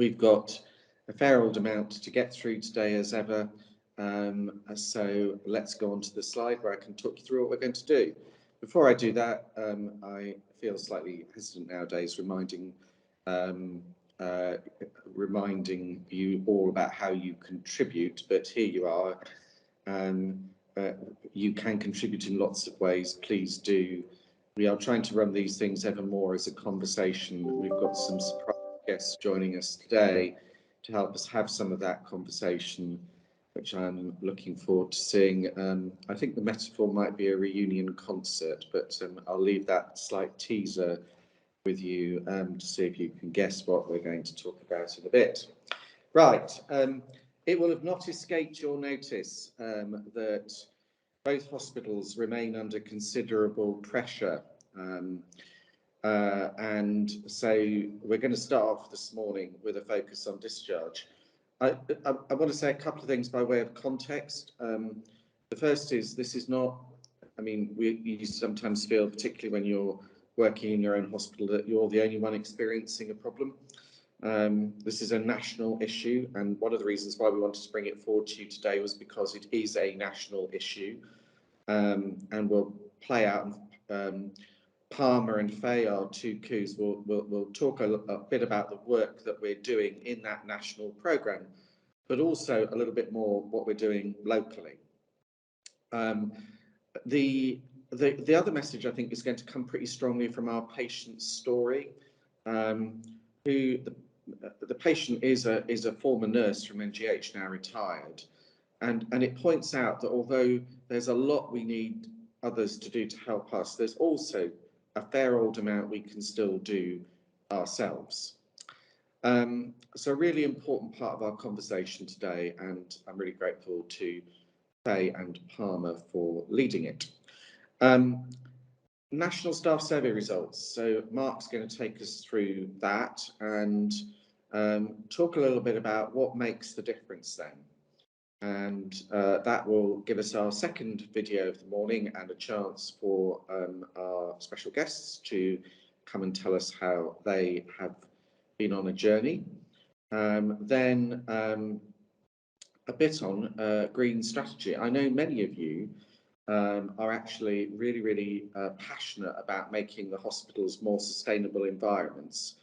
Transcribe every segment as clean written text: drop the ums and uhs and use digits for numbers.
We've got a fair old amount to get through today as ever, so let's go on to the slide where I can talk you through what we're going to do. Before I do that, I feel slightly hesitant nowadays reminding you all about how you contribute, but here you are. You can contribute in lots of ways, please do. We are trying to run these things ever more as a conversation. We've got some surprise guests joining us today to help us have some of that conversation, which I'm looking forward to seeing. I think the metaphor might be a reunion concert, but I'll leave that slight teaser with you to see if you can guess what we're going to talk about in a bit. Right, it will have not escaped your notice that both hospitals remain under considerable pressure. And so we're going to start off this morning with a focus on discharge. I want to say a couple of things by way of context. The first is, this is not, I mean, you sometimes feel, particularly when you're working in your own hospital, that you're the only one experiencing a problem. This is a national issue, and one of the reasons why we wanted to bring it forward to you today was because it is a national issue, and we'll play out. Palmer and Faye, our two coups, will talk a bit about the work that we're doing in that national programme, but also a little bit more what we're doing locally. The other message, I think, is going to come pretty strongly from our patient's story. Who the patient is a former nurse from NGH, now retired, and it points out that although there's a lot we need others to do to help us, there's also a fair old amount we can still do ourselves. So a really important part of our conversation today, and I'm really grateful to Faye and Palmer for leading it. National Staff Survey results. So Mark's going to take us through that and talk a little bit about what makes the difference then. And that will give us our second video of the morning and a chance for our special guests to come and tell us how they have been on a journey. Then a bit on green strategy. I know many of you are actually really passionate about making the hospitals more sustainable environments.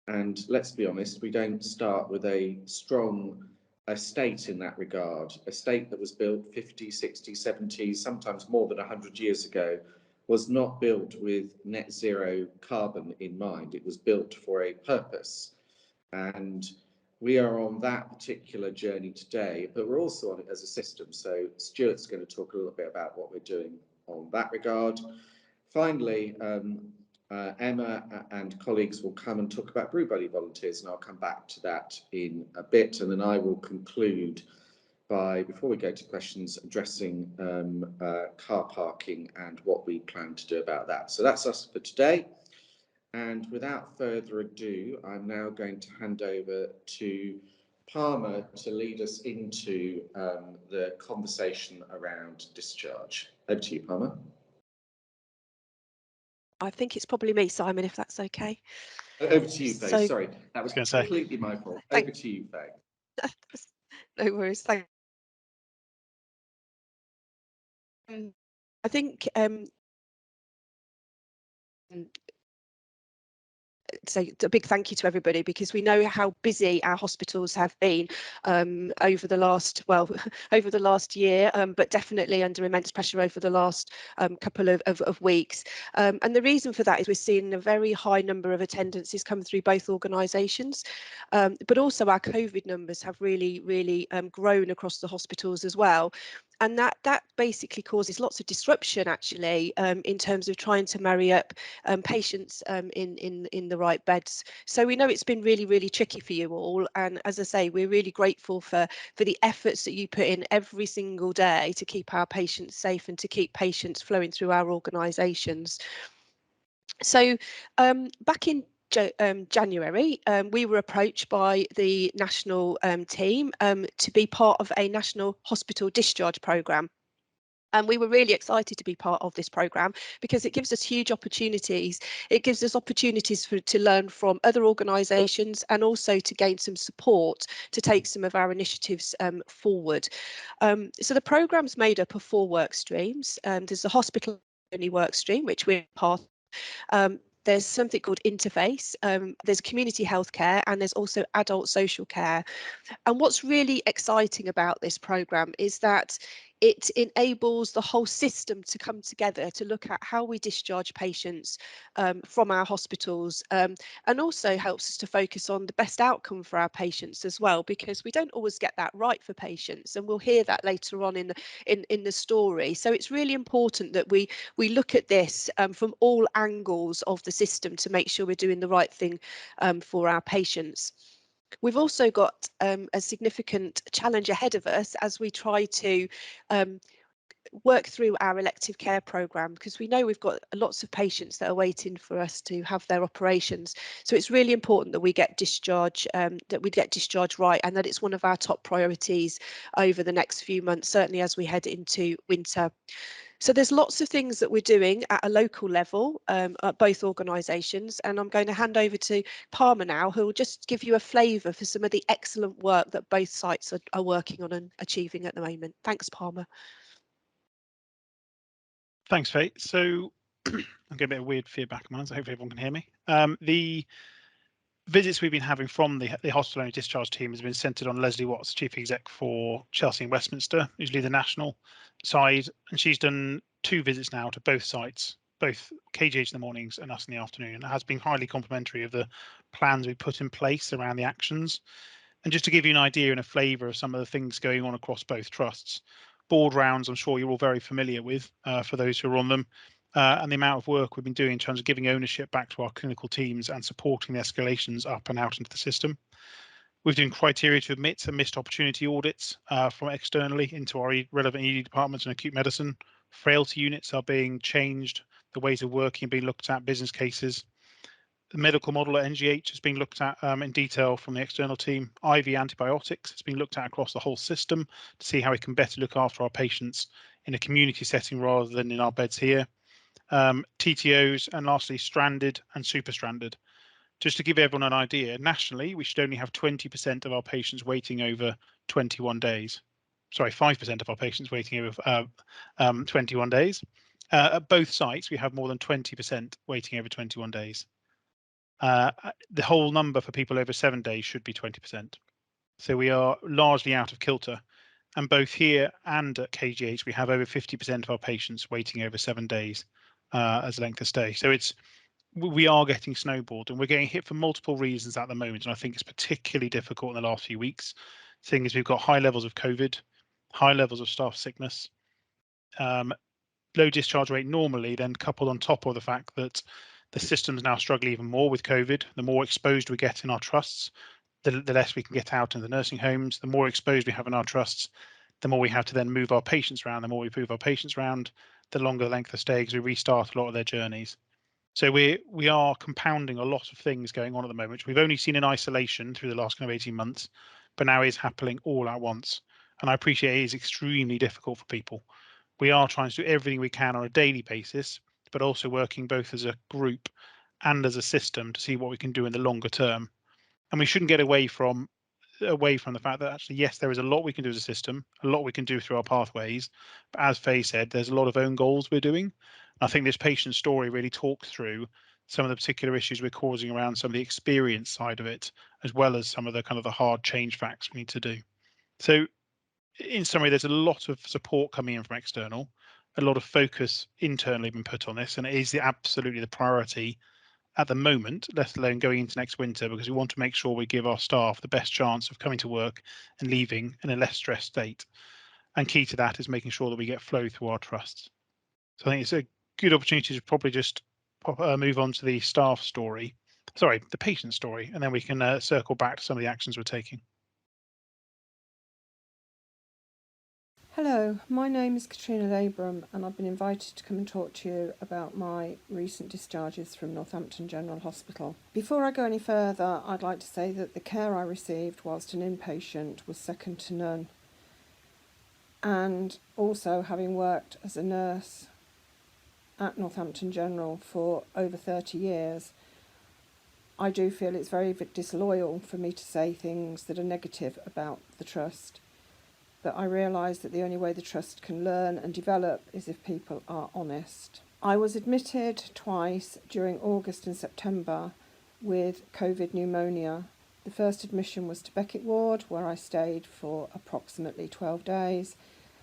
And let's be honest, we don't start with a strong estate in that regard. A state that was built 50, 60, 70, sometimes more than 100 years ago was not built with net zero carbon in mind. It was built for a purpose. And we are on that particular journey today, but we're also on it as a system. So Stuart's going to talk a little bit about what we're doing on that regard. Finally, Emma and colleagues will come and talk about Brew Buddy volunteers, and I'll come back to that in a bit. And then I will conclude by, before we go to questions, addressing car parking and what we plan to do about that. So that's us for today. And without further ado, I'm now going to hand over to Palmer to lead us into the conversation around discharge. Over to you, Palmer. I think it's probably me, Simon, if that's okay. Over to you, Faye. Sorry, that was completely my fault. Over to you, Faye. No worries. Thank you. I think so a big thank you to everybody, because we know how busy our hospitals have been over the last year, but definitely under immense pressure over the last couple of weeks. And the reason for that is we're seeing a very high number of attendances come through both organisations, but also our COVID numbers have really grown across the hospitals as well. And that basically causes lots of disruption, actually, in terms of trying to marry up patients in the right beds. So we know it's been really tricky for you all. And as I say, we're really grateful for the efforts that you put in every single day to keep our patients safe and to keep patients flowing through our organisations. So back in January, we were approached by the national team to be part of a national hospital discharge programme. And we were really excited to be part of this programme because it gives us huge opportunities. It gives us opportunities to learn from other organisations and also to gain some support to take some of our initiatives forward. So the programme's made up of 4 work streams. There's the hospital only work stream, which we're part of. There's something called interface, there's community healthcare, and there's also adult social care. And what's really exciting about this programme is that it enables the whole system to come together to look at how we discharge patients from our hospitals, and also helps us to focus on the best outcome for our patients as well, because we don't always get that right for patients, and we'll hear that later on in the story. So it's really important that we look at this from all angles of the system to make sure we're doing the right thing for our patients. We've also got a significant challenge ahead of us as we try to work through our elective care programme, because we know we've got lots of patients that are waiting for us to have their operations. So it's really important that we get discharge right, and that it's one of our top priorities over the next few months, certainly as we head into winter. So there's lots of things that we're doing at a local level at both organisations, and I'm going to hand over to Palmer now, who will just give you a flavour for some of the excellent work that both sites are working on and achieving at the moment. Thanks, Palmer. Thanks, Faye. So I'm getting a bit of weird feedback, man, so hopefully everyone can hear me. The visits we've been having from the hospital only discharge team has been centred on Leslie Watts, Chief Exec for Chelsea and Westminster, usually the national side, and she's done 2 visits now to both sites, both KGH in the mornings and us in the afternoon. It has been highly complimentary of the plans we put in place around the actions. And just to give you an idea and a flavour of some of the things going on across both trusts, board rounds, I'm sure you're all very familiar with for those who are on them. And the amount of work we've been doing in terms of giving ownership back to our clinical teams and supporting the escalations up and out into the system. We've done criteria to admit and missed opportunity audits from externally into our relevant ED departments and acute medicine. Frailty units are being changed, the ways of working being looked at, business cases. The medical model at NGH has been looked at in detail from the external team. IV antibiotics has been looked at across the whole system to see how we can better look after our patients in a community setting rather than in our beds here. TTOs, and lastly, stranded and super stranded. Just to give everyone an idea, nationally, we should only have 20% of our patients waiting over 21 days. Sorry, 5% of our patients waiting over 21 days. At both sites, we have more than 20% waiting over 21 days. The whole number for people over 7 days should be 20%. So we are largely out of kilter. And both here and at KGH, we have over 50% of our patients waiting over 7 days as length of stay. So we are getting snowballed, and we're getting hit for multiple reasons at the moment. And I think it's particularly difficult in the last few weeks, seeing as we've got high levels of COVID, high levels of staff sickness, low discharge rate normally, then coupled on top of the fact that the system's now struggling even more with COVID. The more exposed we get in our trusts, the less we can get out in the nursing homes. The more exposed we have in our trusts, the more we have to then move our patients around. The more we move our patients around, the longer the length of stay, because we restart a lot of their journeys. So we are compounding a lot of things going on at the moment, which we've only seen in isolation through the last kind of 18 months, but now is happening all at once. And I appreciate it is extremely difficult for people. We are trying to do everything we can on a daily basis, but also working both as a group and as a system to see what we can do in the longer term. And we shouldn't get away from the fact that actually, yes, there is a lot we can do as a system, a lot we can do through our pathways. But as Faye said, there's a lot of own goals we're doing. I think this patient story really talks through some of the particular issues we're causing around some of the experience side of it, as well as some of the kind of the hard change facts we need to do. So in summary, there's a lot of support coming in from external, a lot of focus internally been put on this, and it is absolutely the priority at the moment, let alone going into next winter, because we want to make sure we give our staff the best chance of coming to work and leaving in a less stressed state. And key to that is making sure that we get flow through our trusts. So I think it's a good opportunity to probably just move on to the staff story, sorry, the patient story, and then we can circle back to some of the actions we're taking. Hello, my name is Katrina Labram, and I've been invited to come and talk to you about my recent discharges from Northampton General Hospital. Before I go any further, I'd like to say that the care I received whilst an inpatient was second to none. And also, having worked as a nurse at Northampton General for over 30 years, I do feel it's very disloyal for me to say things that are negative about the trust. But I realise that the only way the trust can learn and develop is if people are honest. I was admitted twice during August and September with COVID pneumonia. The first admission was to Beckett Ward, where I stayed for approximately 12 days,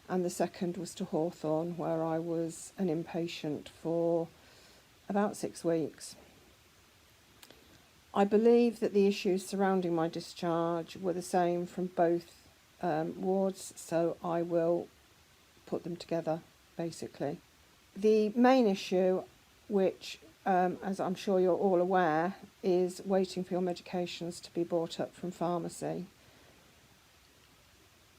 and the second was to Hawthorne, where I was an inpatient for about 6 weeks. I believe that the issues surrounding my discharge were the same from both wards, so I will put them together, basically. The main issue, which, as I'm sure you're all aware, is waiting for your medications to be brought up from pharmacy.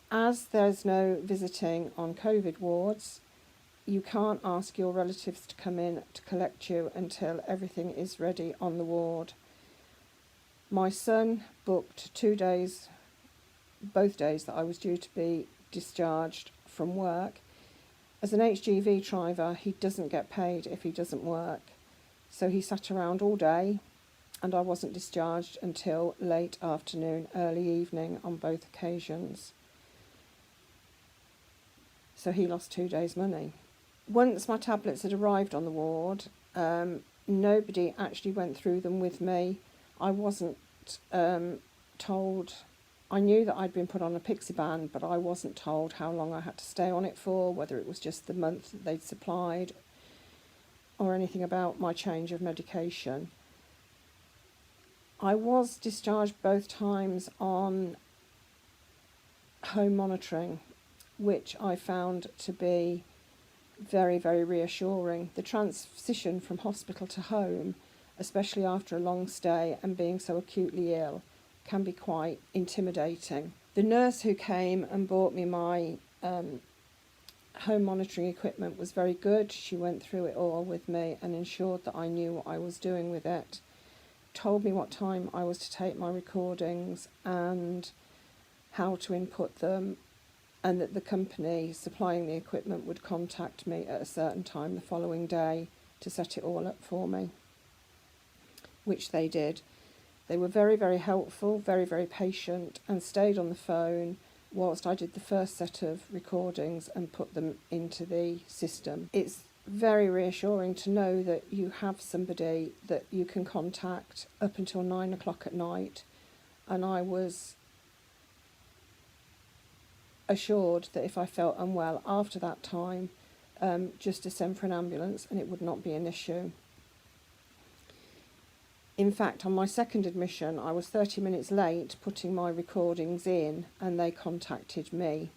As there's no visiting on COVID wards, you can't ask your relatives to come in to collect you until everything is ready on the ward. My son booked 2 days, both days that I was due to be discharged from work. As an HGV driver, he doesn't get paid if he doesn't work. So he sat around all day, and I wasn't discharged until late afternoon, early evening on both occasions. So he lost 2 days' money. Once my tablets had arrived on the ward, nobody actually went through them with me. I wasn't told. I knew that I'd been put on a Pixiban, but I wasn't told how long I had to stay on it for, whether it was just the month that they'd supplied, or anything about my change of medication. I was discharged both times on home monitoring, which I found to be very, very reassuring. The transition from hospital to home, especially after a long stay and being so acutely ill, can be quite intimidating. The nurse who came and bought me my home monitoring equipment was very good. She went through it all with me and ensured that I knew what I was doing with it, told me what time I was to take my recordings and how to input them, and that the company supplying the equipment would contact me at a certain time the following day to set it all up for me, which they did. They were very, very helpful, very, very patient, and stayed on the phone whilst I did the first set of recordings and put them into the system. It's very reassuring to know that you have somebody that you can contact up until 9 o'clock at night, and I was assured that if I felt unwell after that time, just to send for an ambulance and it would not be an issue. In fact, on my second admission, I was 30 minutes late putting my recordings in, and they contacted me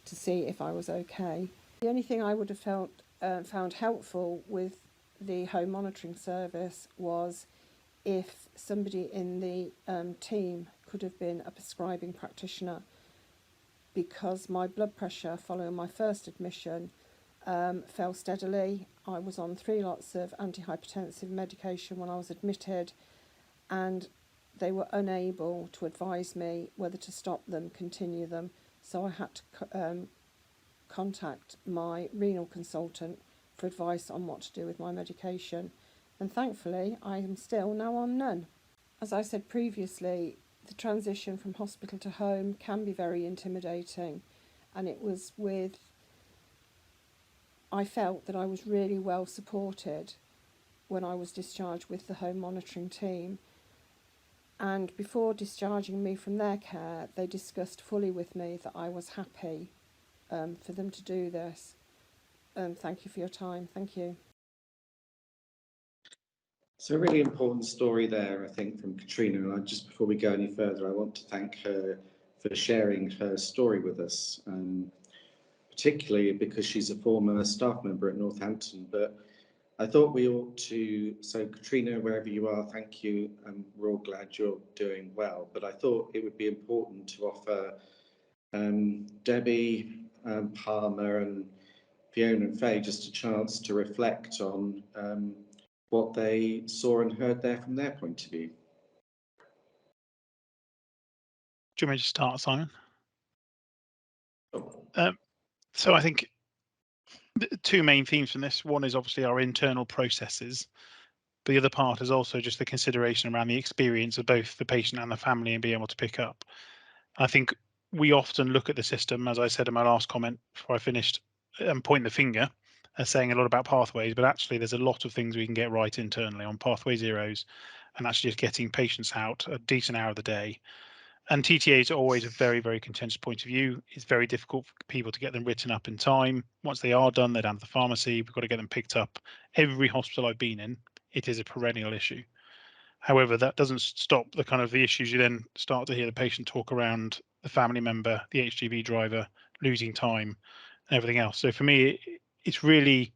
to see if I was okay. The only thing I would have found helpful with the home monitoring service was if somebody in the team could have been a prescribing practitioner, because my blood pressure following my first admission fell steadily. I was on 3 lots of antihypertensive medication when I was admitted, and they were unable to advise me whether to stop them, continue them, so I had to contact my renal consultant for advice on what to do with my medication, and thankfully I am still now on none. As I said previously, the transition from hospital to home can be very intimidating, and it was I felt that I was really well supported when I was discharged with the home monitoring team, and before discharging me from their care, they discussed fully with me that I was happy for them to do this. Thank you for your time. Thank you. So a really important story there, I think, from Katrina. And just before we go any further, I want to thank her for sharing her story with us, particularly because she's a former staff member at Northampton. But I thought we ought to, so Katrina, wherever you are, thank you. We're all glad you're doing well. But I thought it would be important to offer Debbie, Palmer and Fiona and Faye just a chance to reflect on what they saw and heard there from their point of view. Do you want me to start, Simon? So I think the two main themes from this. One is obviously our internal processes. But the other part is also just the consideration around the experience of both the patient and the family and being able to pick up. I think we often look at the system, as I said in my last comment before I finished, and point the finger as saying a lot about pathways, but actually there's a lot of things we can get right internally on pathway zeros and actually just getting patients out a decent hour of the day. And TTA is always a very, very contentious point of view. It's very difficult for people to get them written up in time. Once they are done, they're down to the pharmacy. We've got to get them picked up. Every hospital I've been in, it is a perennial issue. However, that doesn't stop the kind of the issues. You then start to hear the patient talk around the family member, the HGV driver, losing time, and everything else. So for me, it's really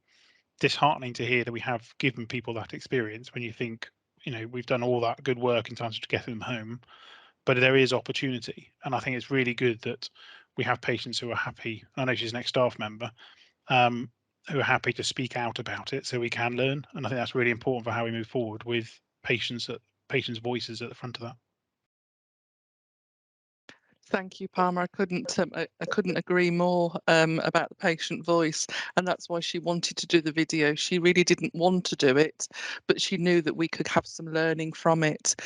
disheartening to hear that we have given people that experience when you think, you know, we've done all that good work in terms of getting them home, but there is opportunity. And I think it's really good that we have patients who are happy. I know she's an ex-staff member, who are happy to speak out about it so we can learn. And I think that's really important for how we move forward with patients' voices at the front of that. Thank you, Palmer. I couldn't agree more about the patient voice, and that's why she wanted to do the video. She really didn't want to do it, but she knew that we could have some learning from it.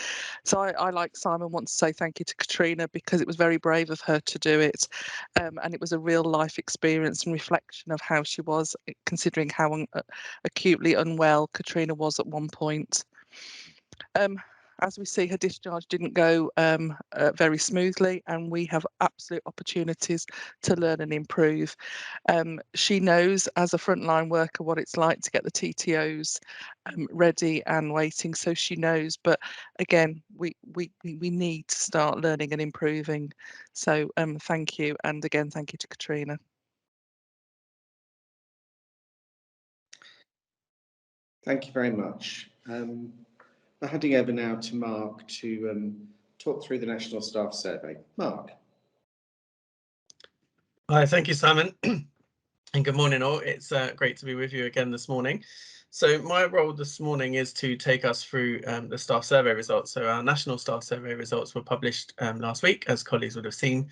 So I like Simon, want to say thank you to Katrina because it was very brave of her to do it, and it was a real life experience and reflection of how she was, considering how acutely unwell Katrina was at one point. As we see, her discharge didn't go very smoothly, and we have absolute opportunities to learn and improve. She knows as a frontline worker what it's like to get the TTOs ready and waiting, so she knows. But again, we need to start learning and improving. So thank you, and again, thank you to Katrina. Thank you very much. We're heading over now to Mark to talk through the National Staff Survey. Mark. Hi, thank you, Simon. And good morning all. It's great to be with you again this morning. So my role this morning is to take us through the staff survey results. So our national staff survey results were published last week, as colleagues would have seen.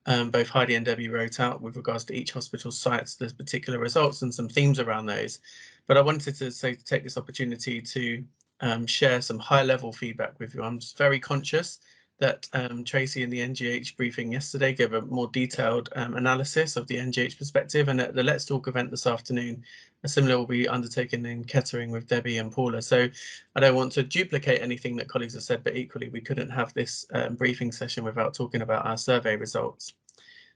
Both Heidi and Debbie wrote out with regards to each hospital sites, there's particular results and some themes around those. But I wanted to take this opportunity to share some high-level feedback with you. I'm just very conscious that Tracy in the NGH briefing yesterday gave a more detailed analysis of the NGH perspective, and at the Let's Talk event this afternoon, a similar will be undertaken in Kettering with Debbie and Paula. So I don't want to duplicate anything that colleagues have said, but equally we couldn't have this briefing session without talking about our survey results.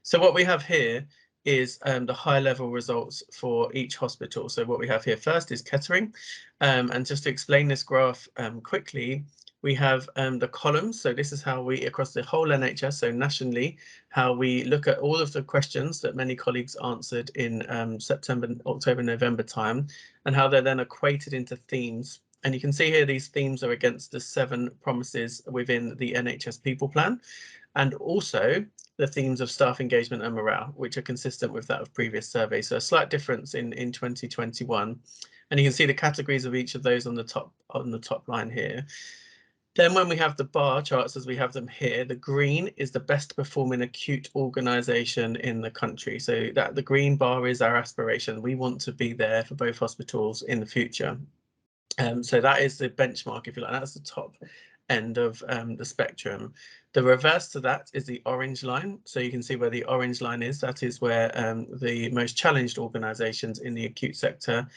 So what we have here is the high-level results for each hospital. So what we have here first is Kettering, and just to explain this graph quickly, we have the columns. So this is how we, across the whole NHS, so nationally, how we look at all of the questions that many colleagues answered in September, October, November time, and how they're then equated into themes. And you can see here these themes are against the 7 promises within the NHS People Plan, and also the themes of staff engagement and morale, which are consistent with that of previous surveys. So a slight difference in 2021. And you can see the categories of each of those on the top line here. Then when we have the bar charts as we have them here, the green is the best performing acute organisation in the country. So that the green bar is our aspiration. We want to be there for both hospitals in the future. So that is the benchmark, if you like. That's the top end of the spectrum. The reverse to that is the orange line. So you can see where the orange line is. That is where the most challenged organisations in the acute sector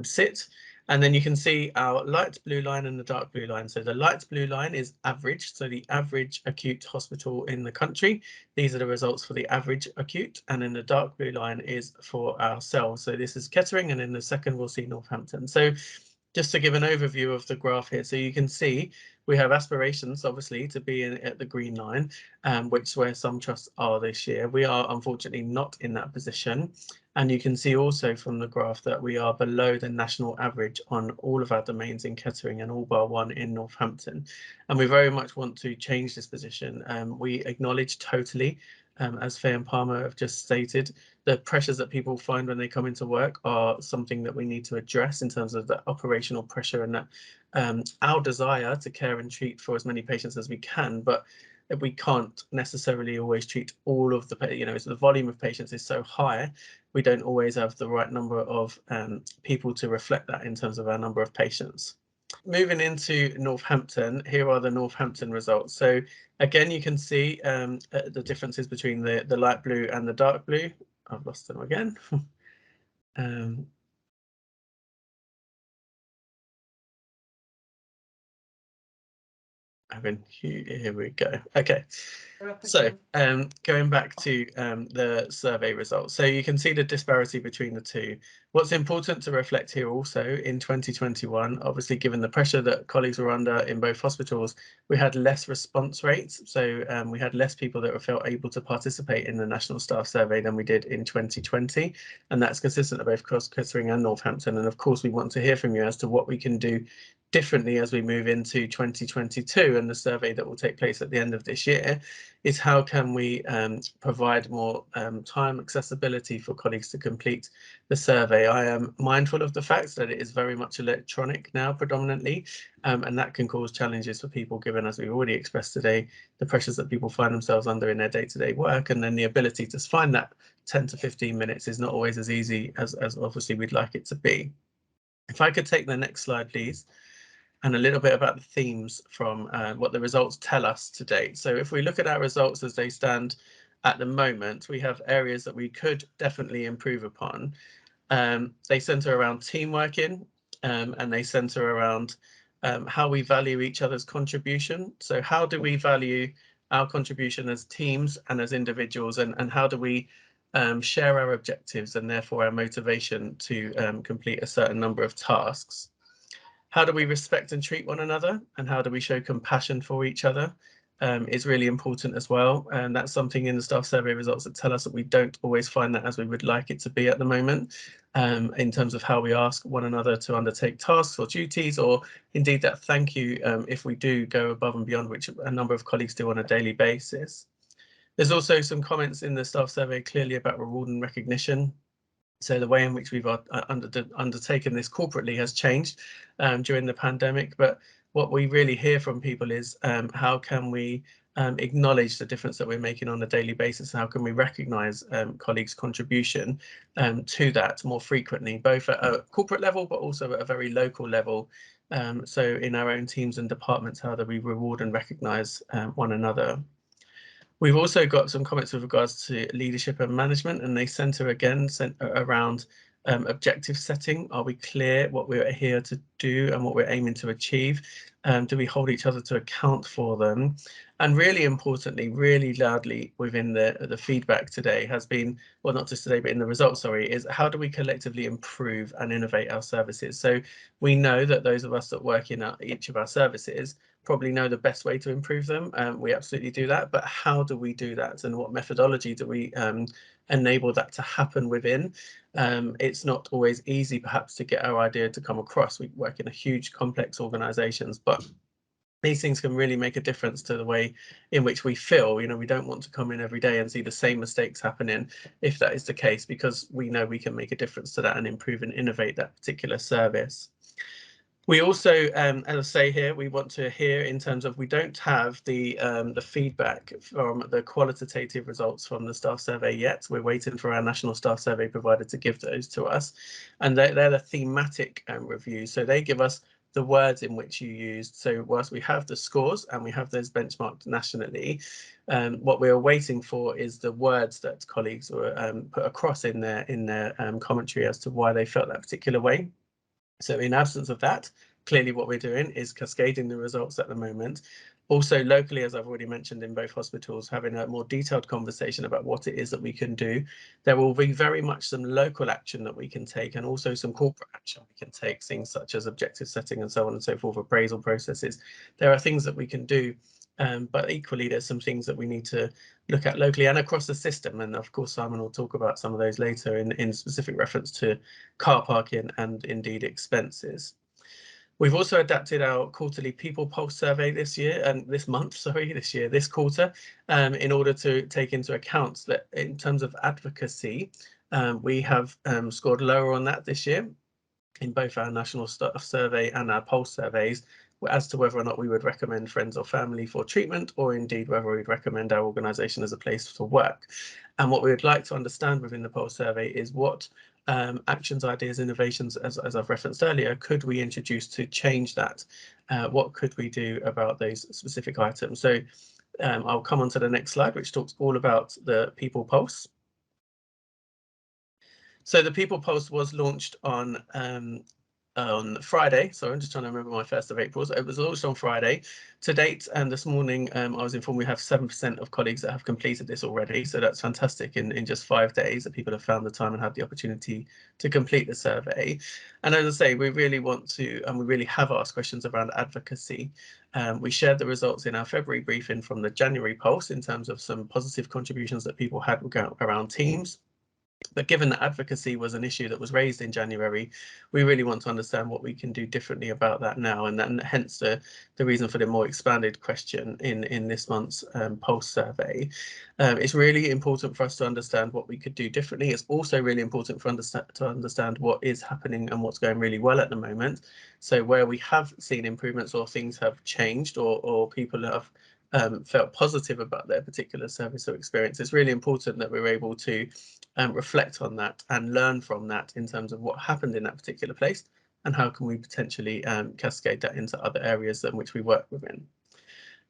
sit. And then you can see our light blue line and the dark blue line. So the light blue line is average, so the average acute hospital in the country. These are the results for the average acute. And then the dark blue line is for ourselves. So this is Kettering, and in the second we'll see Northampton. So just to give an overview of the graph here, so you can see we have aspirations, obviously, to be at the green line, which is where some trusts are this year. We are unfortunately not in that position. And you can see also from the graph that we are below the national average on all of our domains in Kettering and all bar 1 in Northampton. And we very much want to change this position. We acknowledge totally, as Faye and Palmer have just stated, the pressures that people find when they come into work are something that we need to address in terms of the operational pressure and that our desire to care and treat for as many patients as we can. But we can't necessarily always treat all of the, so the volume of patients is so high, we don't always have the right number of people to reflect that in terms of our number of patients. Moving into Northampton, here are the Northampton results. So again, you can see the differences between the light blue and the dark blue. I've lost them again. Here we go. Okay, so going back to the survey results, so you can see the disparity between the two. What's important to reflect here also in 2021, obviously given the pressure that colleagues were under in both hospitals, we had less response rates. So we had less people that felt able to participate in the National Staff Survey than we did in 2020. And that's consistent at both Cross Kettering and Northampton. And of course, we want to hear from you as to what we can do differently as we move into 2022, and the survey that will take place at the end of this year is how can we provide more time accessibility for colleagues to complete the survey. I am mindful of the fact that it is very much electronic now predominantly, and that can cause challenges for people, given, as we've already expressed today, the pressures that people find themselves under in their day-to-day work, and then the ability to find that 10 to 15 minutes is not always as easy as obviously we'd like it to be. If I could take the next slide, please. And a little bit about the themes from what the results tell us to date. So if we look at our results as they stand at the moment, we have areas that we could definitely improve upon. They centre around team working, and they centre around how we value each other's contribution. So how do we value our contribution as teams and as individuals, and how do we share our objectives and therefore our motivation to complete a certain number of tasks? How do we respect and treat one another, and how do we show compassion for each other is really important as well. And that's something in the staff survey results that tell us that we don't always find that as we would like it to be at the moment, in terms of how we ask one another to undertake tasks or duties, or indeed that thank you if we do go above and beyond, which a number of colleagues do on a daily basis. There's also some comments in the staff survey clearly about reward and recognition. So the way in which we've undertaken this corporately has changed during the pandemic, but what we really hear from people is how can we acknowledge the difference that we're making on a daily basis, and how can we recognise colleagues' contribution to that more frequently, both at a corporate level but also at a very local level. So in our own teams and departments, how do we reward and recognise one another? We've also got some comments with regards to leadership and management, and they centre again around objective setting. Are we clear what we're here to do and what we're aiming to achieve? Do we hold each other to account for them? And really importantly, really loudly within the feedback today has been, well, not just today, but in the results, sorry, is how do we collectively improve and innovate our services? So we know that those of us that work in each of our services probably know the best way to improve them. We absolutely do that, but how do we do that, and what methodology do we enable that to happen within? It's not always easy perhaps to get our idea to come across. We work in a huge complex organisations, but these things can really make a difference to the way in which we feel. We don't want to come in every day and see the same mistakes happening if that is the case, because we know we can make a difference to that and improve and innovate that particular service. We also, as I say here, we want to hear in terms of, we don't have the feedback from the qualitative results from the staff survey yet. We're waiting for our national staff survey provider to give those to us, and they're the thematic reviews. So they give us the words in which you used. So whilst we have the scores and we have those benchmarked nationally, what we're waiting for is the words that colleagues were put across in their commentary as to why they felt that particular way. So in absence of that, clearly what we're doing is cascading the results at the moment. Also locally, as I've already mentioned, in both hospitals, having a more detailed conversation about what it is that we can do. There will be very much some local action that we can take, and also some corporate action we can take, things such as objective setting and so on and so forth, appraisal processes. There are things that we can do, but equally there's some things that we need to look at locally and across the system. And of course, Simon will talk about some of those later in specific reference to car parking and indeed expenses. We've also adapted our quarterly People Pulse survey this quarter, in order to take into account that in terms of advocacy, we have scored lower on that this year in both our national staff survey and our pulse surveys, as to whether or not we would recommend friends or family for treatment, or indeed whether we'd recommend our organisation as a place to work. And what we would like to understand within the pulse survey is what actions, ideas, innovations, as I've referenced earlier, could we introduce to change that? What could we do about those specific items? So I'll come on to the next slide, which talks all about the People Pulse. So the People Pulse was launched on Friday. So I'm just trying to remember my 1st of April. So it was launched on Friday. To date, and this morning I was informed we have 7% of colleagues that have completed this already. So that's fantastic. In just 5 days that people have found the time and had the opportunity to complete the survey. And as I say, we really want to, and we really have asked questions around advocacy. We shared the results in our February briefing from the January Pulse in terms of some positive contributions that people had around teams. But given that advocacy was an issue that was raised in January, we really want to understand what we can do differently about that now, and then hence the reason for the more expanded question in this month's Pulse survey. It's really important for us to understand what we could do differently. It's also really important for to understand what is happening and what's going really well at the moment. So where we have seen improvements or things have changed or people have felt positive about their particular service or experience, it's really important that we're able to reflect on that and learn from that in terms of what happened in that particular place and how can we potentially cascade that into other areas in which we work within.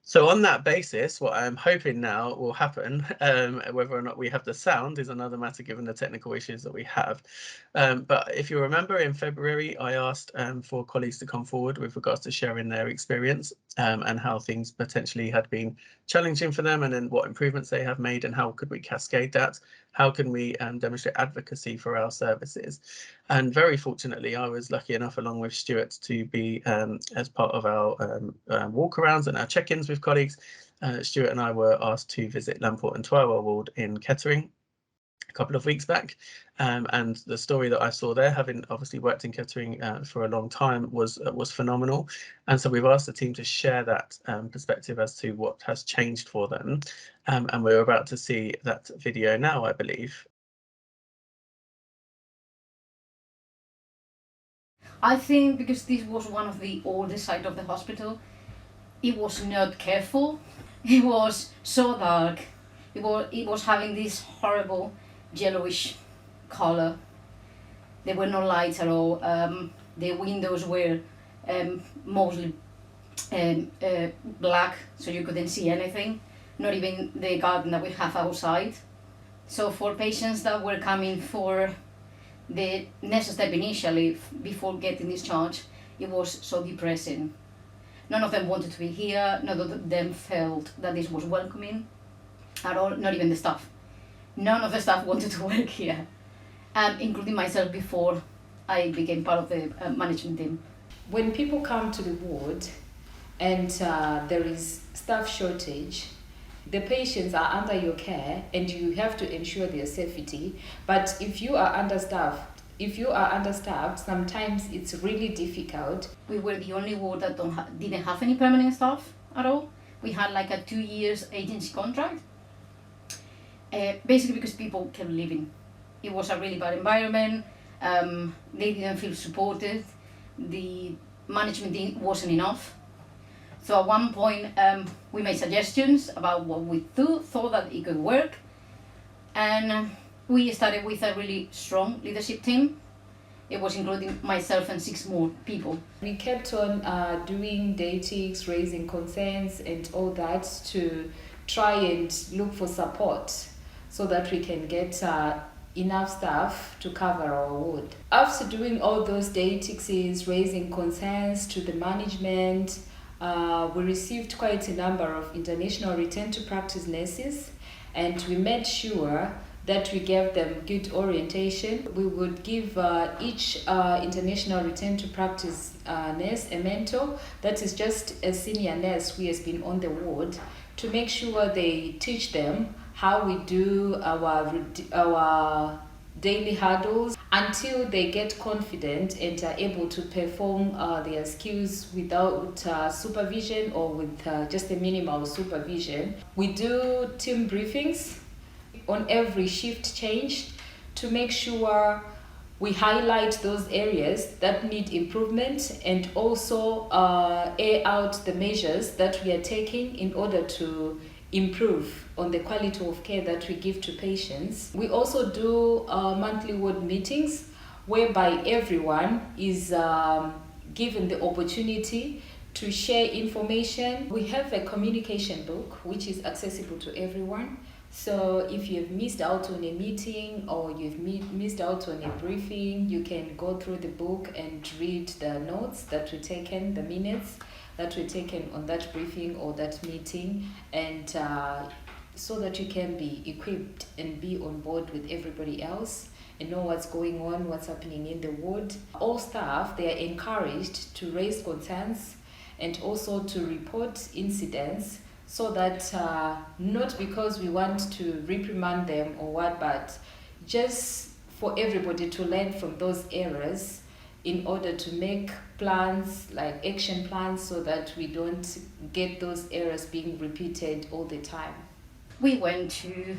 So on that basis, what I'm hoping now will happen, whether or not we have the sound is another matter given the technical issues that we have. But if you remember, in February, I asked for colleagues to come forward with regards to sharing their experience and how things potentially had been challenging for them, and then what improvements they have made and how could we cascade that? How can we demonstrate advocacy for our services? And very fortunately, I was lucky enough, along with Stuart, to be as part of our walkarounds and our check-ins with colleagues. Stuart and I were asked to visit Lamport and Twywell Ward in Kettering a couple of weeks back, and the story that I saw there, having obviously worked in Kettering for a long time, was phenomenal. And so we've asked the team to share that perspective as to what has changed for them, and we're about to see that video now, I believe. I think because this was one of the oldest sites of the hospital, it was not careful. It was so dark. It was having this horrible yellowish color. There were no lights at all. The windows were mostly black, so you couldn't see anything, not even the garden that we have outside. So for patients that were coming for the next step initially, before getting discharged, it was so depressing. None of them wanted to be here, none of them felt that this was welcoming at all, not even the staff. None of the staff wanted to work here, including myself before I became part of the management team. When people come to the ward and there is staff shortage, the patients are under your care and you have to ensure their safety. But if you are understaffed, sometimes it's really difficult. We were the only ward that didn't have any permanent staff at all. We had like a 2 years agency contract, basically because people kept leaving. It was a really bad environment. They didn't feel supported. The management team wasn't enough. So at one point, we made suggestions about what we thought that it could work. And we started with a really strong leadership team. It was including myself and 6 more people. We kept on doing datics, raising concerns and all that to try and look for support so that we can get enough staff to cover our ward. After doing all those datics, raising concerns to the management, we received quite a number of international return to practice nurses, and we made sure that we gave them good orientation. We would give each international return to practice nurse a mentor, that is just a senior nurse who has been on the ward, to make sure they teach them how we do our daily hurdles until they get confident and are able to perform their skills without supervision or with just a minimal supervision. We do team briefings on every shift change to make sure We highlight those areas that need improvement and also air out the measures that we are taking in order to improve on the quality of care that we give to patients. We also do monthly ward meetings whereby everyone is given the opportunity to share information. We have a communication book which is accessible to everyone. So if you've missed out on a meeting or you've missed out on a briefing, you can go through the book and read the notes that were taken, the minutes that were taken on that briefing or that meeting, and so that you can be equipped and be on board with everybody else and know what's going on, what's happening in the ward. All staff, they are encouraged to raise concerns and also to report incidents, so that not because we want to reprimand them or what, but just for everybody to learn from those errors in order to make plans, like action plans, so that we don't get those errors being repeated all the time. We went to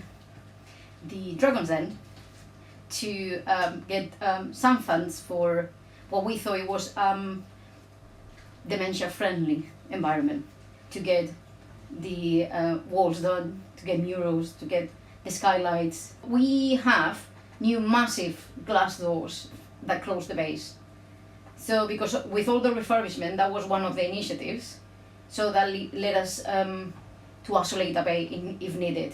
the Dragon's Den to get some funds for what we thought it was dementia-friendly environment, to get the walls done, to get murals, to get the skylights. We have new massive glass doors that close the bays. So because with all the refurbishment, that was one of the initiatives, so that led us to isolate a bay if needed,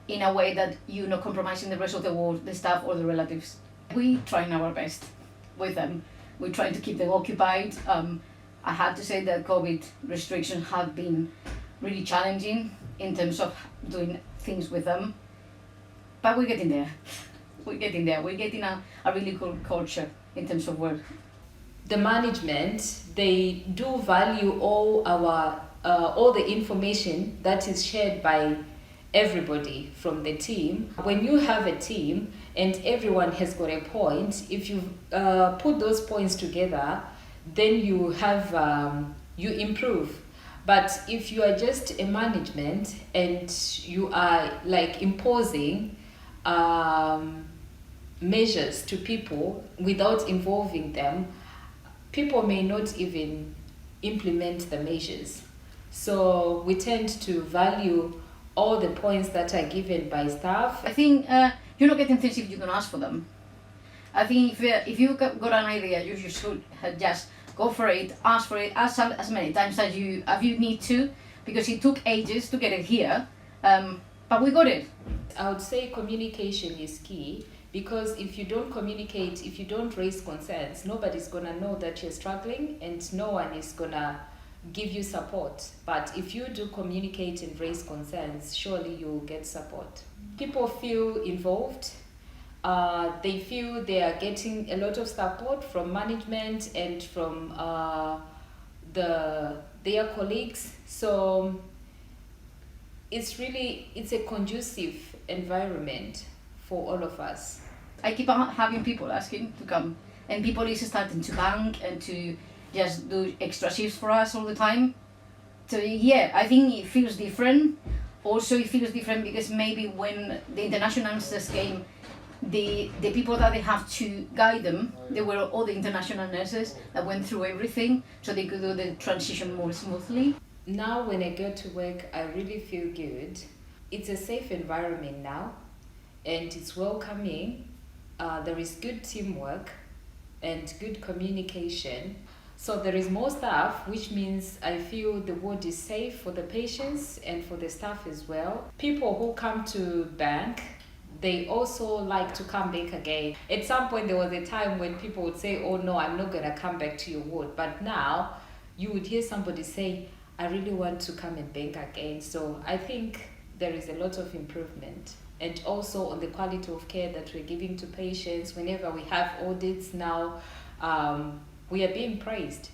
in a way that you're not compromising the rest of the ward, the staff or the relatives. We trying our best with them. We're trying to keep them occupied. I had to say that COVID restrictions have been really challenging in terms of doing things with them, but we're getting there. We're getting there. We're getting a really cool culture in terms of work. The management, they do value all the information that is shared by everybody from the team. When you have a team and everyone has got a point, if you put those points together, then you have you improve. But if you are just a management and you are like imposing measures to people without involving them, people may not even implement the measures. So we tend to value all the points that are given by staff. I think you're not getting things if you don't ask for them. I think if you got an idea, you should just go for it, ask as many times as you need to, because it took ages to get it here, but we got it. I would say communication is key, because if you don't communicate, if you don't raise concerns, nobody's gonna know that you're struggling and no one is gonna give you support. But if you do communicate and raise concerns, surely you'll get support. People feel involved. They feel they are getting a lot of support from management and from their colleagues. So it's a conducive environment for all of us. I keep on having people asking to come, and people is starting to bank and to just do extra shifts for us all the time. So yeah, I think it feels different. Also, it feels different because maybe when the international nurses came, the people that they have to guide them, they were all the international nurses that went through everything, so they could do the transition more smoothly. Now when I go to work, I really feel good. It's a safe environment now, and it's welcoming. There is good teamwork and good communication. So there is more staff, which means I feel the ward is safe for the patients and for the staff as well. People who come to bank, they also like to come back again. At some point there was a time when people would say, oh no, I'm not gonna come back to your ward. But now you would hear somebody say, I really want to come and bank again. So I think there is a lot of improvement. And also on the quality of care that we're giving to patients. Whenever we have audits now, we are being praised.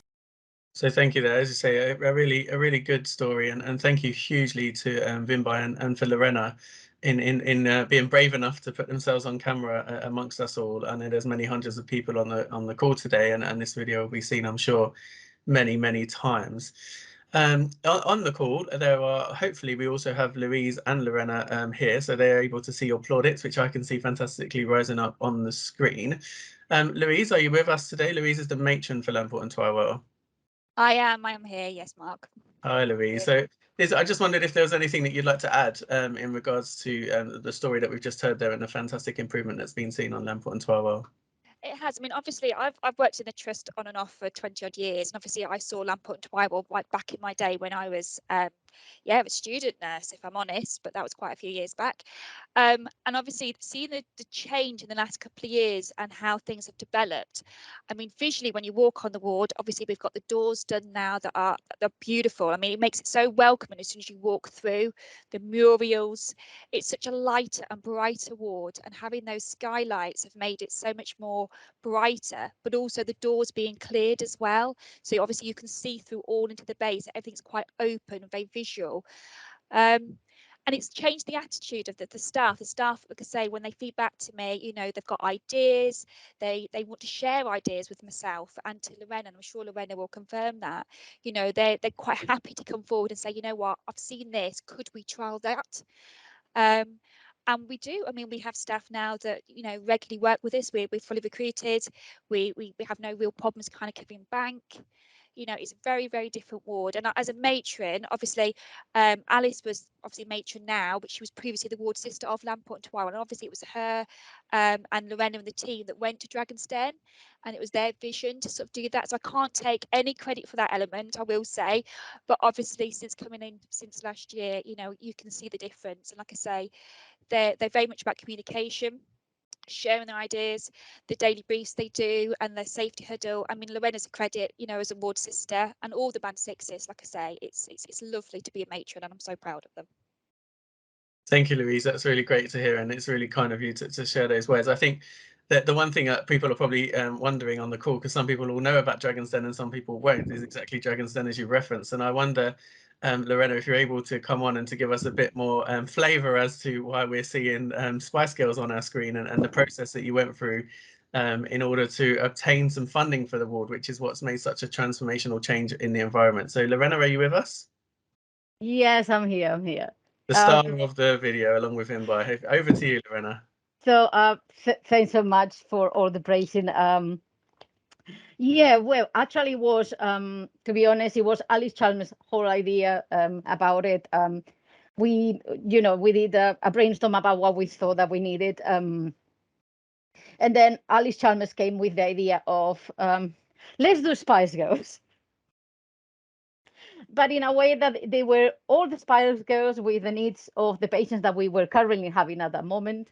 So thank you there, as you say, a really good story, and thank you hugely to Vimbai and for Lorena in being brave enough to put themselves on camera amongst us all. I know there's many hundreds of people on the call today, and this video will be seen, I'm sure, many times. On the call, there are, hopefully we also have Louise and Lorena here, so they're able to see your plaudits, which I can see fantastically rising up on the screen. Louise, are you with us today? Louise is the matron for Lamport and Twywell. I am here, yes, Mark. Hi, Louise. So I just wondered if there was anything that you'd like to add in regards to the story that we've just heard there and the fantastic improvement that's been seen on Lamport and Twywell. It has. I mean, obviously, I've worked in the trust on and off for 20 odd years, and obviously, I saw Lamport and Twywell right back in my day when I was, a student nurse, if I'm honest, but that was quite a few years back. And obviously, seeing the change in the last couple of years and how things have developed. I mean, visually, when you walk on the ward, obviously, we've got the doors done now they're beautiful. I mean, it makes it so welcoming as soon as you walk through. The murals, it's such a lighter and brighter ward, and having those skylights have made it so much more brighter, but also the doors being cleared as well, so obviously you can see through all into the base. Everything's quite open and very visual, and it's changed the attitude of the staff. Like I say, when they feed back to me, you know, they've got ideas, they want to share ideas with myself and to Lorena, and I'm sure Lorena will confirm that. You know, they're quite happy to come forward and say, you know what, I've seen this, could we trial that? And we do. I mean, we have staff now that, you know, regularly work with us. We're fully recruited. We have no real problems kind of covering bank. You know, it's a very, very different ward. And as a matron, obviously, Alice was obviously matron now, but she was previously the ward sister of Lamport and Twywell. And obviously it was her and Lorena and the team that went to Dragon's Den, and it was their vision to sort of do that. So I can't take any credit for that element, I will say. But obviously, since coming in since last year, you know, you can see the difference. And like I say, they're very much about communication, sharing their ideas, the daily briefs they do, and their safety huddle. I mean, Lorena's a credit, you know, as a ward sister, and all the band sixes. Like I say, it's lovely to be a matron, and I'm so proud of them. Thank you, Louise. That's really great to hear, and it's really kind of you to share those words. I think that the one thing that people are probably wondering on the call, because some people will know about Dragon's Den and some people won't, is exactly Dragon's Den as you referenced. And I wonder, Lorena, if you're able to come on and to give us a bit more flavour as to why we're seeing Spice Girls on our screen and the process that you went through in order to obtain some funding for the ward, which is what's made such a transformational change in the environment. So Lorena, are you with us? Yes, I'm here. The star of the video, along with him. Over to you, Lorena. So thanks so much for all the praising. Yeah, well, actually it was, to be honest, it was Alice Chalmers' whole idea about it. We did a brainstorm about what we thought that we needed. And then Alice Chalmers came with the idea of, let's do Spice Girls. But in a way that they were all the Spice Girls with the needs of the patients that we were currently having at that moment.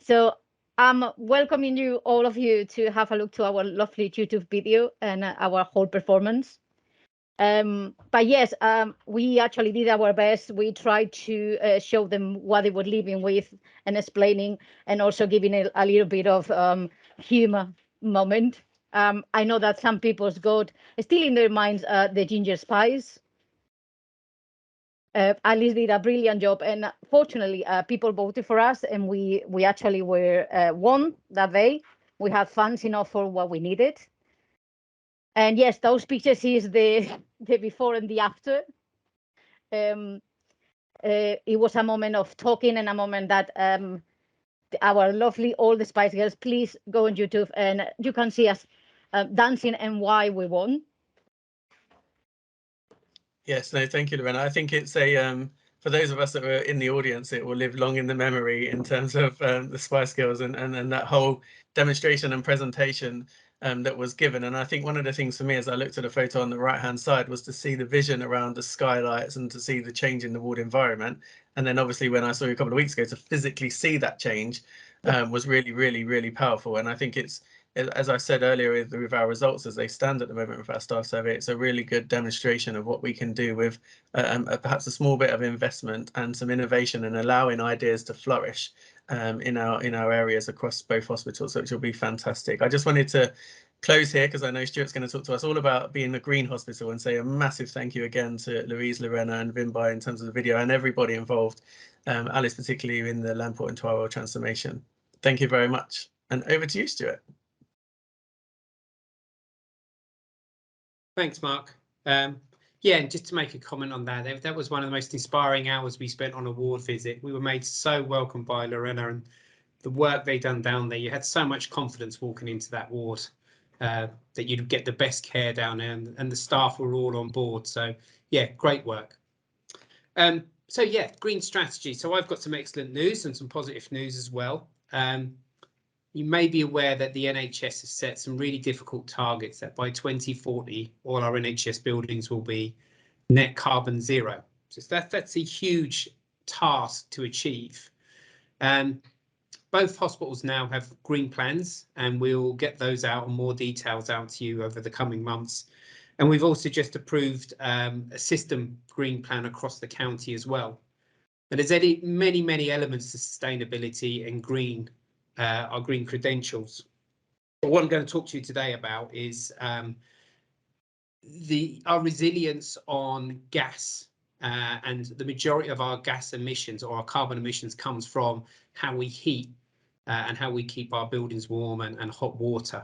So I'm welcoming you, all of you, to have a look to our lovely YouTube video and our whole performance. But yes, we actually did our best. We tried to show them what they were living with and explaining, and also giving it a little bit of humor moment. I know that some people's got still in their minds the ginger spice. Alice did a brilliant job, and fortunately, people voted for us, and we actually were won that day. We had funds enough for what we needed. And yes, those pictures is the before and the after. It was a moment of talking and a moment that our lovely all the Spice Girls, please go on YouTube and you can see us dancing and why we won. Yes, no, thank you, Lorena. I think it's for those of us that were in the audience, it will live long in the memory in terms of the Spice Girls and that whole demonstration and presentation that was given. And I think one of the things for me as I looked at the photo on the right-hand side was to see the vision around the skylights and to see the change in the ward environment. And then obviously when I saw you a couple of weeks ago, to physically see that change was really, really, really powerful. And I think it's, as I said earlier with our results as they stand at the moment with our staff survey, it's a really good demonstration of what we can do with perhaps a small bit of investment and some innovation and allowing ideas to flourish in our areas across both hospitals, which will be fantastic. I just wanted to close here because I know Stuart's going to talk to us all about being a green hospital, and say a massive thank you again to Louise, Lorena and Vimbai in terms of the video and everybody involved, Alice particularly in the Lamport and Twywell transformation. Thank you very much. And over to you, Stuart. Thanks, Mark. Yeah, and just to make a comment on that, that was one of the most inspiring hours we spent on a ward visit. We were made so welcome by Lorena and the work they done down there. You had so much confidence walking into that ward that you'd get the best care down there, and the staff were all on board. So yeah, great work. So yeah, green strategy. So I've got some excellent news and some positive news as well. You may be aware that the NHS has set some really difficult targets that by 2040, all our NHS buildings will be net carbon zero. So that's a huge task to achieve. Both hospitals now have green plans, and we'll get those out and more details out to you over the coming months. And we've also just approved a system green plan across the county as well. And there's many elements to sustainability and green, our green credentials. But what I'm going to talk to you today about is our resilience on gas. And the majority of our gas emissions or our carbon emissions comes from how we heat and how we keep our buildings warm and hot water.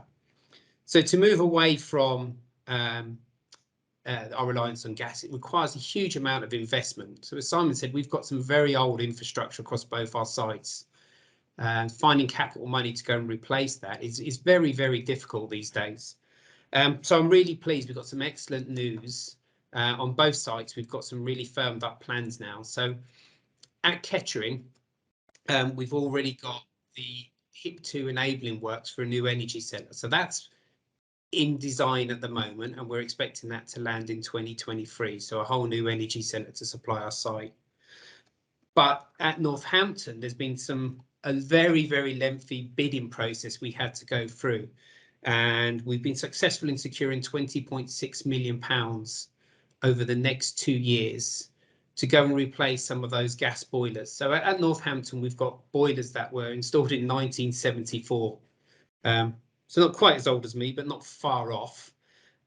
So to move away from our reliance on gas, it requires a huge amount of investment. So as Simon said, we've got some very old infrastructure across both our sites. And finding capital money to go and replace that is very, very difficult these days. So I'm really pleased we've got some excellent news. On both sites, we've got some really firmed up plans now. So at Kettering, we've already got the HIP2 enabling works for a new energy centre. So that's in design at the moment, and we're expecting that to land in 2023. So a whole new energy centre to supply our site. But at Northampton, there's been a very, very lengthy bidding process we had to go through. And we've been successful in securing £20.6 million over the next 2 years to go and replace some of those gas boilers. So at Northampton, we've got boilers that were installed in 1974. So not quite as old as me, but not far off.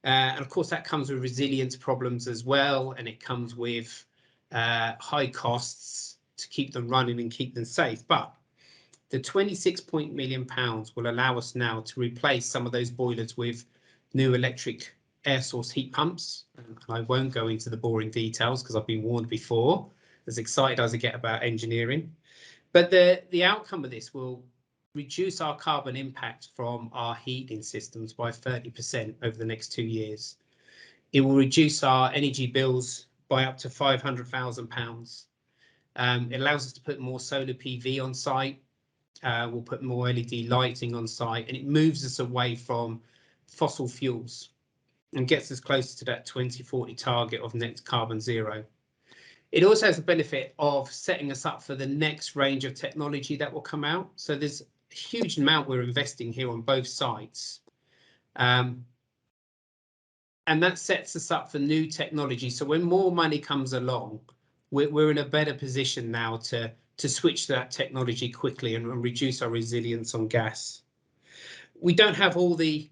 And of course, that comes with resilience problems as well. And it comes with high costs to keep them running and keep them safe. But the £26 million will allow us now to replace some of those boilers with new electric air source heat pumps. And I won't go into the boring details because I've been warned before, as excited as I get about engineering. But the outcome of this will reduce our carbon impact from our heating systems by 30% over the next 2 years. It will reduce our energy bills by up to £500,000. It allows us to put more solar PV on site. We'll put more LED lighting on site, and it moves us away from fossil fuels and gets us closer to that 2040 target of net carbon zero. It also has the benefit of setting us up for the next range of technology that will come out. So there's a huge amount we're investing here on both sites. And that sets us up for new technology. So when more money comes along, we're in a better position now to switch to that technology quickly and reduce our resilience on gas. We don't have all the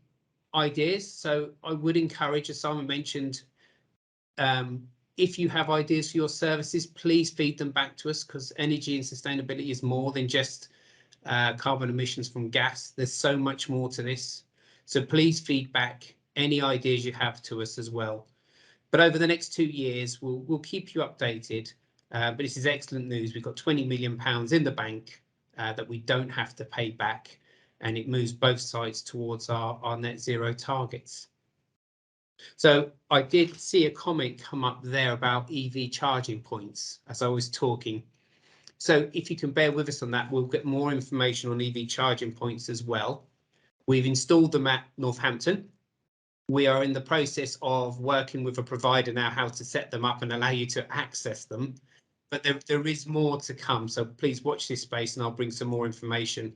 ideas, so I would encourage, as Simon mentioned, if you have ideas for your services, please feed them back to us, because energy and sustainability is more than just carbon emissions from gas. There's so much more to this. So please feed back any ideas you have to us as well. But over the next 2 years, we'll keep you updated. But this is excellent news. We've got £20 million in the bank that we don't have to pay back, and it moves both sides towards our net zero targets. So I did see a comment come up there about EV charging points as I was talking. So if you can bear with us on that, we'll get more information on EV charging points as well. We've installed them at Northampton. We are in the process of working with a provider now how to set them up and allow you to access them. But there is more to come. So please watch this space and I'll bring some more information.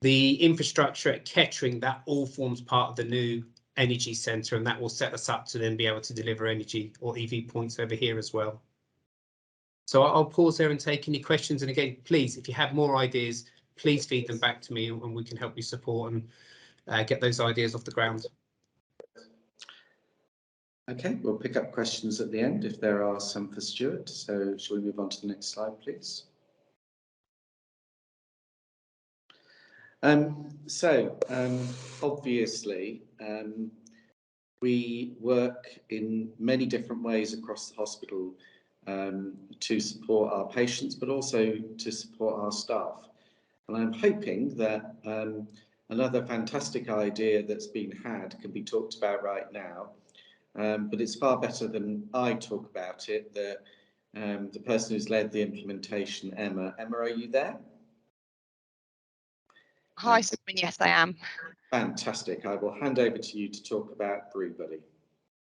The infrastructure at Kettering, that all forms part of the new energy centre, and that will set us up to then be able to deliver energy or EV points over here as well. So I'll pause there and take any questions. And again, please, if you have more ideas, please feed them back to me and we can help you support and get those ideas off the ground. Okay, we'll pick up questions at the end if there are some for Stuart. So shall we move on to the next slide, please? Obviously, we work in many different ways across the hospital to support our patients, but also to support our staff. And I'm hoping that another fantastic idea that's been had can be talked about right now. But it's far better than I talk about it. The person who's led the implementation, Emma. Emma, are you there? Hi, Simon. Yes, I am. Fantastic. I will hand over to you to talk about Brew Buddy.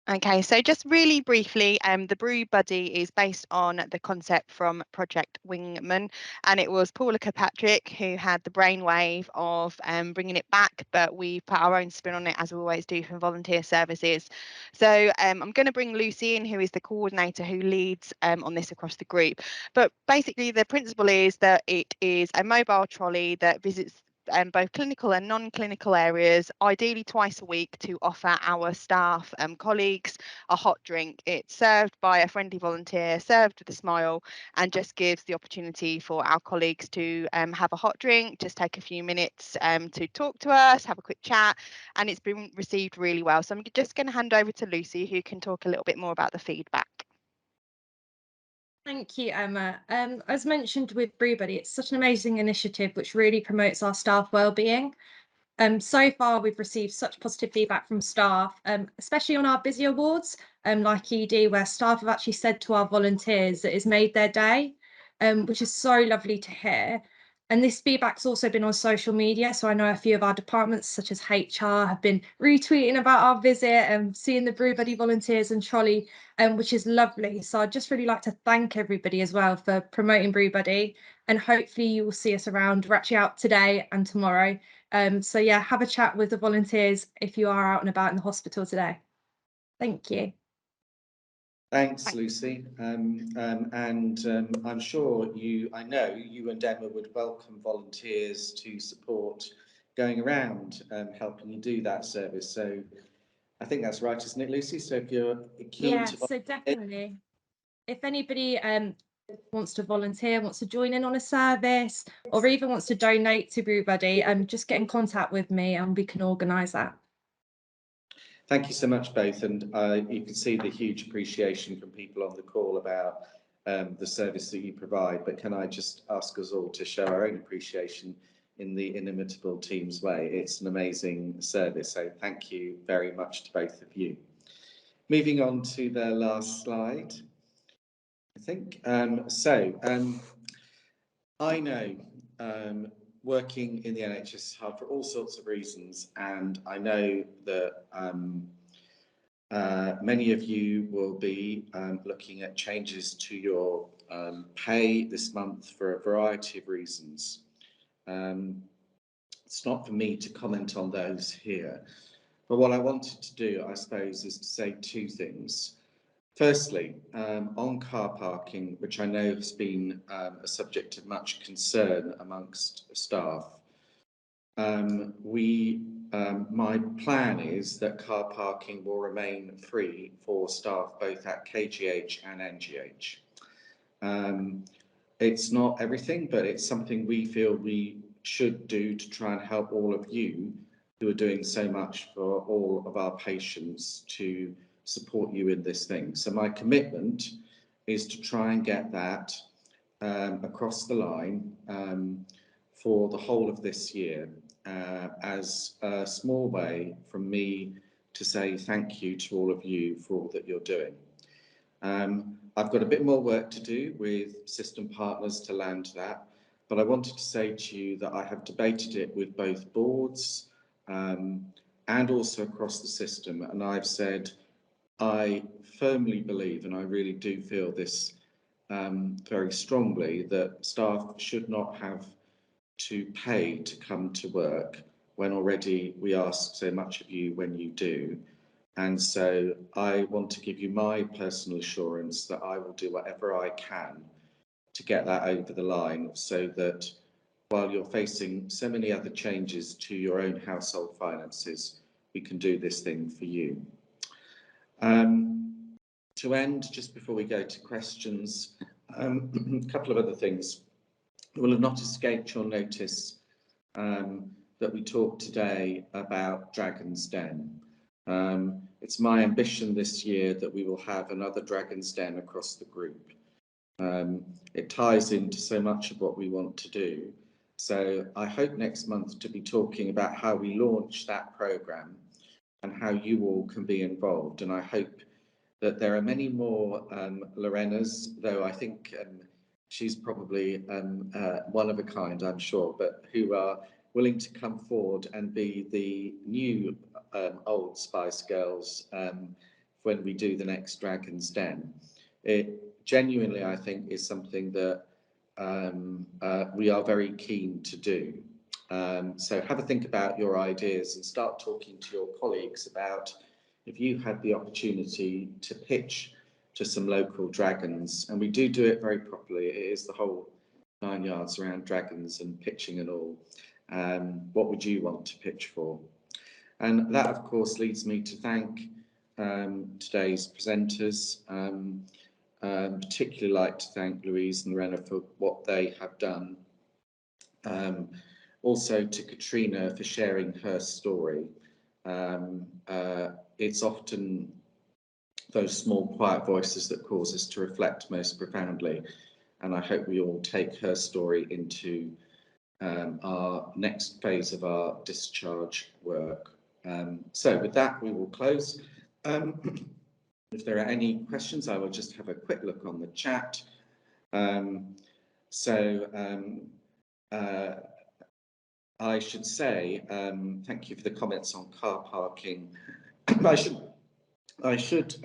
Okay, so just really briefly, the Brew Buddy is based on the concept from Project Wingman, and it was Paula Kirkpatrick who had the brainwave of bringing it back, but we put our own spin on it, as we always do for volunteer services. So I'm going to bring Lucy in, who is the coordinator who leads on this across the group. But basically, the principle is that it is a mobile trolley that visits both clinical and non-clinical areas, ideally twice a week, to offer our staff and colleagues a hot drink. It's served by a friendly volunteer, served with a smile, and just gives the opportunity for our colleagues to have a hot drink, just take a few minutes to talk to us, have a quick chat, and it's been received really well. So I'm just going to hand over to Lucy, who can talk a little bit more about the feedback. Thank you, Emma. As mentioned with Brew Buddy, it's such an amazing initiative which really promotes our staff wellbeing. So far, we've received such positive feedback from staff, especially on our busy awards, like ED, where staff have actually said to our volunteers that it's made their day, which is so lovely to hear. And this feedback's also been on social media. So I know a few of our departments, such as HR, have been retweeting about our visit and seeing the Brew Buddy volunteers and trolley, which is lovely. So I'd just really like to thank everybody as well for promoting Brew Buddy. And hopefully you will see us around. We're actually out today and tomorrow. So yeah, have a chat with the volunteers if you are out and about in the hospital today. Thank you. Thanks, Lucy. I'm sure I know you and Emma would welcome volunteers to support going around helping you do that service. So I think that's right, isn't it, Lucy? So if you're keen to... So definitely, if anybody wants to volunteer, wants to join in on a service, or even wants to donate to Brew Buddy, just get in contact with me and we can organise that. Thank you so much, both. And you can see the huge appreciation from people on the call about the service that you provide. But can I just ask us all to show our own appreciation in the inimitable Teams way? It's an amazing service. So thank you very much to both of you. Moving on to the last slide, I think. I know working in the NHS is hard for all sorts of reasons, and I know that many of you will be looking at changes to your pay this month for a variety of reasons. It's not for me to comment on those here, but what I wanted to do, I suppose, is to say two things. Firstly, on car parking, which I know has been a subject of much concern amongst staff, my plan is that car parking will remain free for staff both at KGH and NGH. It's not everything, but it's something we feel we should do to try and help all of you who are doing so much for all of our patients to support you in this thing. So my commitment is to try and get that across the line for the whole of this year as a small way from me to say thank you to all of you for all that you're doing. I've got a bit more work to do with system partners to land that, but I wanted to say to you that I have debated it with both boards and also across the system, and I've said I firmly believe, and I really do feel this very strongly, that staff should not have to pay to come to work when already we ask so much of you when you do. And so I want to give you my personal assurance that I will do whatever I can to get that over the line, so that while you're facing so many other changes to your own household finances, we can do this thing for you. To end, just before we go to questions, a couple of other things. It will have not escaped your notice that we talked today about Dragon's Den. It's my ambition this year that we will have another Dragon's Den across the group. It ties into so much of what we want to do, So I hope next month to be talking about how we launch that programme and how you all can be involved. And I hope that there are many more Lorenas, though I think she's probably one of a kind, I'm sure, but who are willing to come forward and be the new Old Spice Girls when we do the next Dragon's Den. It genuinely, I think, is something that we are very keen to do. So have a think about your ideas and start talking to your colleagues about if you had the opportunity to pitch to some local dragons, and we do it very properly. It is the whole 9 yards around dragons and pitching and all. What would you want to pitch for? And that, of course, leads me to thank today's presenters. Particularly like to thank Louise and Lorena for what they have done. Also to Katrina for sharing her story. It's often those small quiet voices that cause us to reflect most profoundly, and I hope we all take her story into our next phase of our discharge work. So with that, we will close. If there are any questions, I will just have a quick look on the chat. I should say thank you for the comments on car parking. I should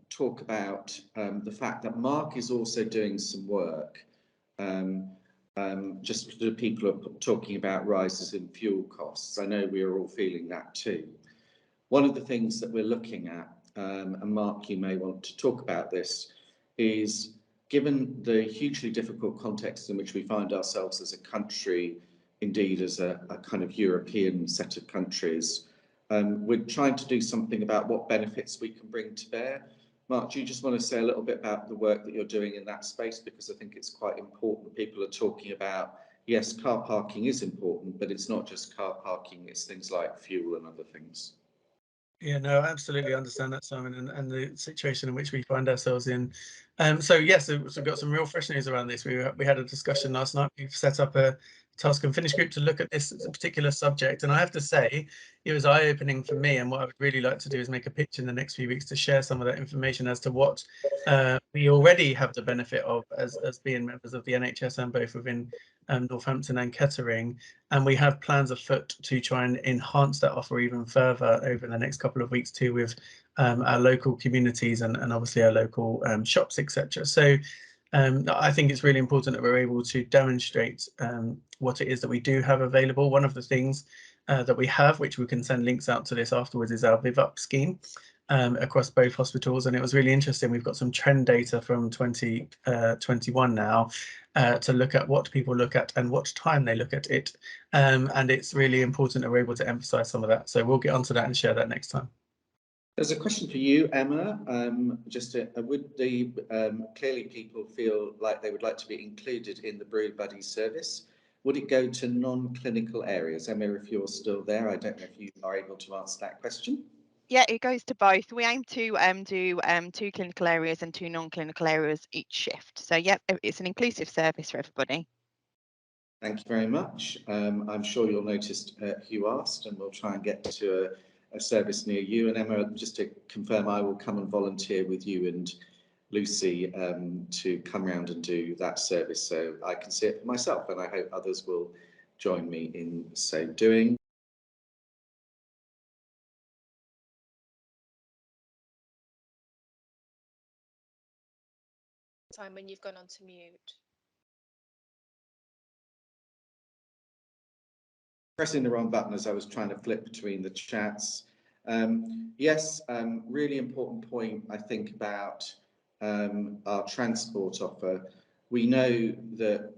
talk about the fact that Mark is also doing some work. Just the people are talking about rises in fuel costs. I know we are all feeling that too. One of the things that we're looking at, and Mark, you may want to talk about this, is given the hugely difficult context in which we find ourselves as a country, indeed as a kind of European set of countries, we're trying to do something about what benefits we can bring to bear. Mark, do you just want to say a little bit about the work that you're doing in that space? Because I think it's quite important. People are talking about, yes, car parking is important, but it's not just car parking, it's things like fuel and other things. Yeah, no, I absolutely understand that, Simon, and the situation in which we find ourselves in. So yes, we've got some real fresh news around this. We had a discussion last night. We've set up a task and finish group to look at this particular subject, and I have to say it was eye-opening for me. And what I would really like to do is make a pitch in the next few weeks to share some of that information as to what we already have the benefit of as being members of the NHS, and both within Northampton and Kettering, and we have plans afoot to try and enhance that offer even further over the next couple of weeks too, with our local communities and obviously our local shops, etc. So I think it's really important that we're able to demonstrate what it is that we do have available. One of the things that we have, which we can send links out to this afterwards, is our Viv Up scheme across both hospitals. And it was really interesting. We've got some trend data from 2021 now to look at what people look at and what time they look at it. And it's really important that we're able to emphasize some of that. So we'll get onto that and share that next time. There's a question for you, Emma. Would the clearly people feel like they would like to be included in the Brew Buddy service? Would it go to non-clinical areas? Emma, if you're still there, I don't know if you are able to answer that question. Yeah, it goes to both. We aim to do 2 clinical areas and 2 non-clinical areas each shift. So yeah, it's an inclusive service for everybody. Thank you very much. I'm sure you'll notice who asked, and we'll try and get to a service near you. And Emma, just to confirm, I will come and volunteer with you and Lucy to come round and do that service, so I can see it for myself, and I hope others will join me in so doing. Simon, you've gone on to mute. Pressing the wrong button as I was trying to flip between the chats. Yes, really important point, I think, about our transport offer. We know that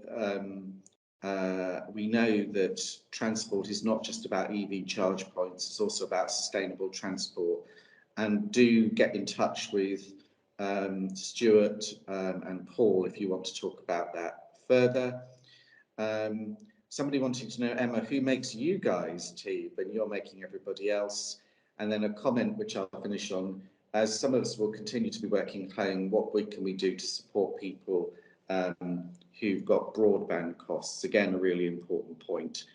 transport is not just about EV charge points, it's also about sustainable transport. And do get in touch with Stuart and Paul if you want to talk about that further. Somebody wanting to know, Emma, who makes you guys tea when you're making everybody else? And then a comment which I'll finish on, as some of us will continue to be working home, what can we do to support people who've got broadband costs. Again, a really important point.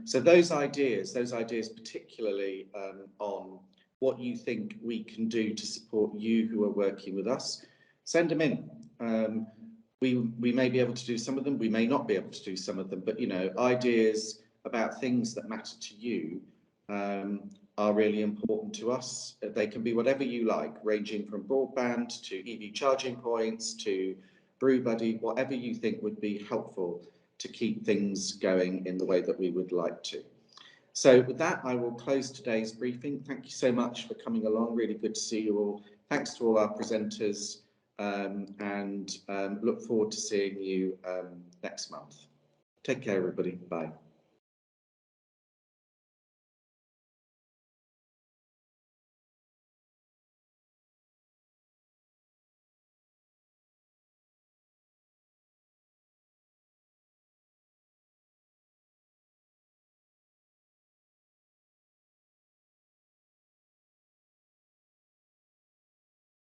So those ideas particularly on what you think we can do to support you who are working with us, send them in. We may be able to do some of them, we may not be able to do some of them, but you know, ideas about things that matter to you are really important to us. They can be whatever you like, ranging from broadband to EV charging points to Brew Buddy, whatever you think would be helpful to keep things going in the way that we would like to. So with that, I will close today's briefing. Thank you so much for coming along. Really good to see you all. Thanks to all our presenters, and look forward to seeing you next month. Take care, everybody. Bye.